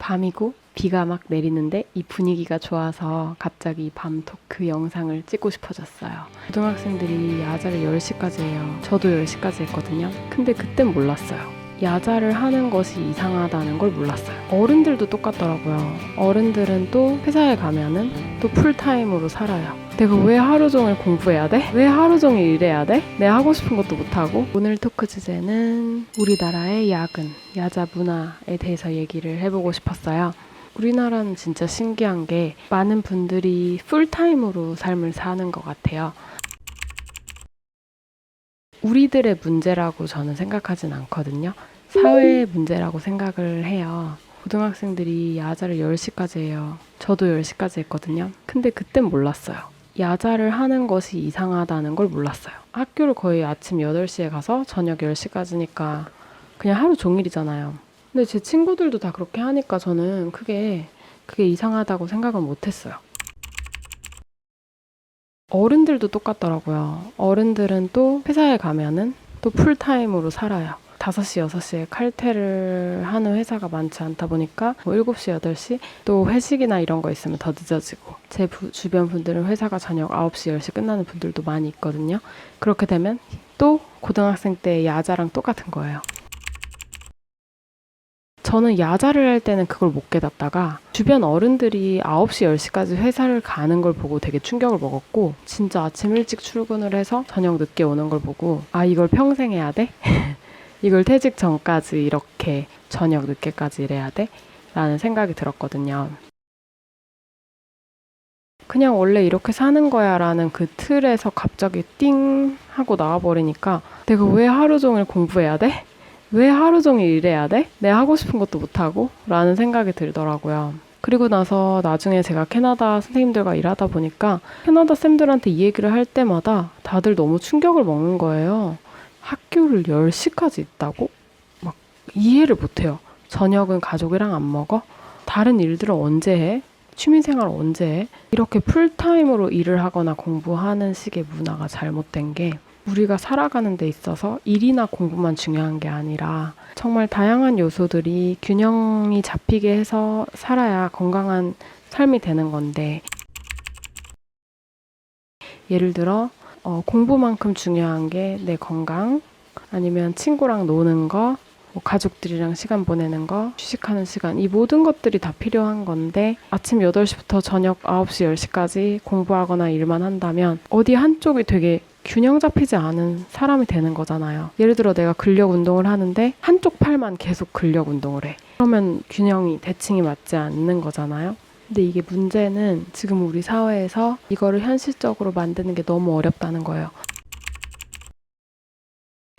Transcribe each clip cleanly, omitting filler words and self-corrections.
밤이고 비가 막 내리는데 이 분위기가 좋아서 갑자기 밤 토크 영상을 찍고 싶어졌어요. 고등학생들이 야자를 10시까지 해요. 저도 10시까지 했거든요. 근데 그땐 몰랐어요. 야자를 하는 것이 이상하다는 걸 몰랐어요. 어른들도 똑같더라고요. 어른들은 또 회사에 가면은 또 풀타임으로 살아요. 내가 왜 하루 종일 공부해야 돼? 왜 하루 종일 일해야 돼? 내가 하고 싶은 것도 못하고. 오늘 토크 주제는 우리나라의 야근, 야자 문화에 대해서 얘기를 해보고 싶었어요. 우리나라는 진짜 신기한 게 많은 분들이 풀타임으로 삶을 사는 것 같아요. 우리들의 문제라고 저는 생각하진 않거든요. 사회의 문제라고 생각을 해요. 고등학생들이 야자를 10시까지 해요. 저도 10시까지 했거든요. 근데 그땐 몰랐어요. 야자를 하는 것이 이상하다는 걸 몰랐어요. 학교를 거의 아침 8시에 가서 저녁 10시까지니까 그냥 하루 종일이잖아요. 근데 제 친구들도 다 그렇게 하니까 저는 그게 이상하다고 생각은 못했어요. 어른들도 똑같더라고요. 어른들은 또 회사에 가면은 또 풀타임으로 살아요. 5시, 6시에 칼퇴를 하는 회사가 많지 않다 보니까 7시, 8시 또 회식이나 이런 거 있으면 더 늦어지고 제 주변 분들은 회사가 저녁 9시, 10시 끝나는 분들도 많이 있거든요. 그렇게 되면 또 고등학생 때 야자랑 똑같은 거예요. 저는 야자를 할 때는 그걸 못 깨닫다가 주변 어른들이 9시, 10시까지 회사를 가는 걸 보고 되게 충격을 먹었고 진짜 아침 일찍 출근을 해서 저녁 늦게 오는 걸 보고 아, 이걸 평생 해야 돼? 이걸 퇴직 전까지 이렇게 저녁 늦게까지 일해야 돼? 라는 생각이 들었거든요. 그냥 원래 이렇게 사는 거야 라는 그 틀에서 갑자기 띵 하고 나와버리니까 내가 왜 하루 종일 공부해야 돼? 왜 하루 종일 일해야 돼? 내가 하고 싶은 것도 못하고? 라는 생각이 들더라고요. 그리고 나서 나중에 제가 캐나다 선생님들과 일하다 보니까 캐나다 쌤들한테 이 얘기를 할 때마다 다들 너무 충격을 먹는 거예요. 학교를 10시까지 있다고? 막 이해를 못해요. 저녁은 가족이랑 안 먹어? 다른 일들은 언제 해? 취미생활 언제 해? 이렇게 풀타임으로 일을 하거나 공부하는 식의 문화가 잘못된 게 우리가 살아가는 데 있어서 일이나 공부만 중요한 게 아니라 정말 다양한 요소들이 균형이 잡히게 해서 살아야 건강한 삶이 되는 건데 예를 들어 공부만큼 중요한 게 내 건강 아니면 친구랑 노는 거 가족들이랑 시간 보내는 거, 휴식하는 시간 이 모든 것들이 다 필요한 건데 아침 8시부터 저녁 9시, 10시까지 공부하거나 일만 한다면 어디 한쪽이 되게 균형 잡히지 않은 사람이 되는 거잖아요. 예를 들어 내가 근력 운동을 하는데 한쪽 팔만 계속 근력 운동을 해. 그러면 균형이 대칭이 맞지 않는 거잖아요. 근데 이게 문제는 지금 우리 사회에서 이거를 현실적으로 만드는 게 너무 어렵다는 거예요.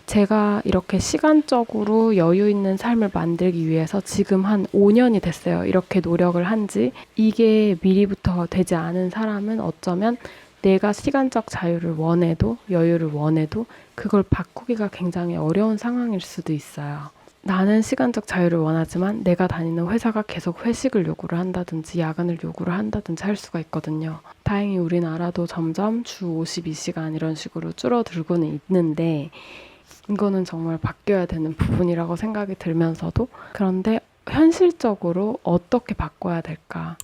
제가 이렇게 시간적으로 여유 있는 삶을 만들기 위해서 지금 한 5년이 됐어요. 이렇게 노력을 한지. 이게 미리부터 되지 않은 사람은 어쩌면 내가 시간적 자유를 원해도 여유를 원해도 그걸 바꾸기가 굉장히 어려운 상황일 수도 있어요. 나는 시간적 자유를 원하지만 내가 다니는 회사가 계속 회식을 요구를 한다든지 야근을 요구를 한다든지 할 수가 있거든요. 다행히 우리나라도 점점 주 52시간 이런 식으로 줄어들고는 있는데 이거는 정말 바뀌어야 되는 부분이라고 생각이 들면서도 그런데 현실적으로 어떻게 바꿔야 될까?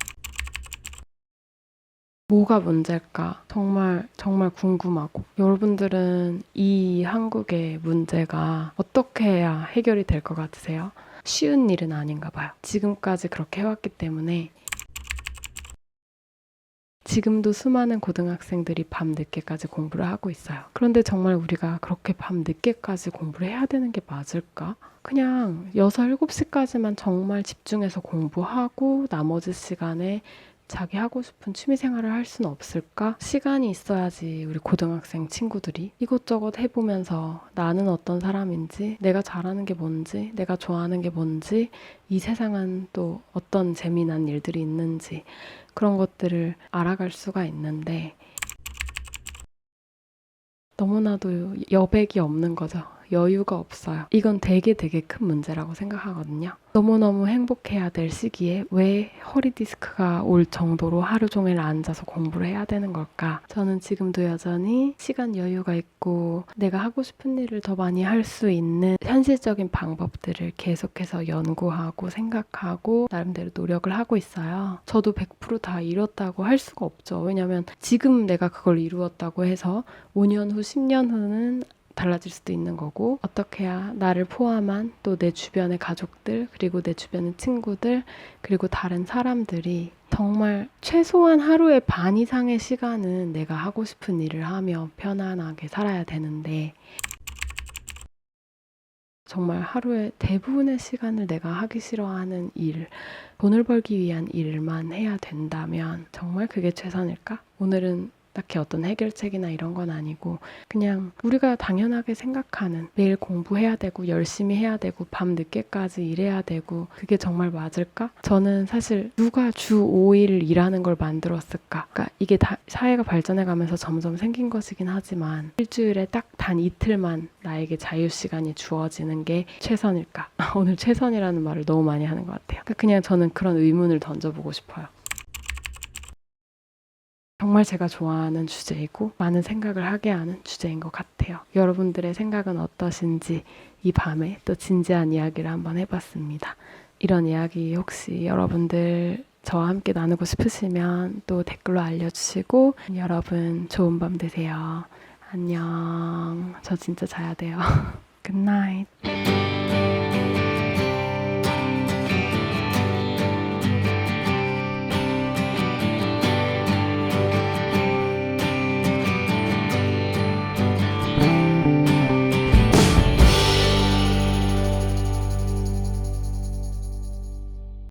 뭐가 문제일까? 정말 궁금하고 여러분들은 이 한국의 문제가 어떻게 해야 해결이 될 것 같으세요? 쉬운 일은 아닌가 봐요. 지금까지 그렇게 해왔기 때문에 지금도 수많은 고등학생들이 밤 늦게까지 공부를 하고 있어요. 그런데 정말 우리가 그렇게 밤 늦게까지 공부를 해야 되는 게 맞을까? 그냥 6, 7시까지만 정말 집중해서 공부하고 나머지 시간에 자기 하고 싶은 취미생활을 할 수는 없을까? 시간이 있어야지 우리 고등학생 친구들이 이것저것 해보면서 나는 어떤 사람인지, 내가 잘하는 게 뭔지, 내가 좋아하는 게 뭔지, 이 세상은 또 어떤 재미난 일들이 있는지 그런 것들을 알아갈 수가 있는데 너무나도 여백이 없는 거죠. 여유가 없어요. 이건 되게 큰 문제라고 생각하거든요. 너무너무 행복해야 될 시기에 왜 허리 디스크가 올 정도로 하루 종일 앉아서 공부를 해야 되는 걸까? 저는 지금도 여전히 시간 여유가 있고 내가 하고 싶은 일을 더 많이 할 수 있는 현실적인 방법들을 계속해서 연구하고 생각하고 나름대로 노력을 하고 있어요. 저도 100%다 이뤘다고 할 수가 없죠. 왜냐면 지금 내가 그걸 이루었다고 해서 5년 후, 10년 후는 달라질 수도 있는 거고, 어떻게 해야 나를 포함한 또 내 주변의 가족들, 그리고 내 주변의 친구들, 그리고 다른 사람들이 정말 최소한 하루의 반 이상의 시간은 내가 하고 싶은 일을 하며 편안하게 살아야 되는데, 정말 하루의 대부분의 시간을 내가 하기 싫어하는 일, 돈을 벌기 위한 일만 해야 된다면 정말 그게 최선일까? 오늘은 딱히 어떤 해결책이나 이런 건 아니고 그냥 우리가 당연하게 생각하는 매일 공부해야 되고 열심히 해야 되고 밤 늦게까지 일해야 되고 그게 정말 맞을까? 저는 사실 누가 주 5일 일하는 걸 만들었을까? 그러니까 이게 다 사회가 발전해 가면서 점점 생긴 것이긴 하지만 일주일에 딱 단 이틀만 나에게 자유시간이 주어지는 게 최선일까? 오늘 최선이라는 말을 너무 많이 하는 것 같아요. 그냥 저는 그런 의문을 던져보고 싶어요. 정말 제가 좋아하는 주제이고 많은 생각을 하게 하는 주제인 것 같아요. 여러분들의 생각은 어떠신지 이 밤에 또 진지한 이야기를 한번 해봤습니다. 이런 이야기 혹시 여러분들 저와 함께 나누고 싶으시면 또 댓글로 알려주시고 여러분 좋은 밤 되세요. 안녕. 저 진짜 자야 돼요. Good night.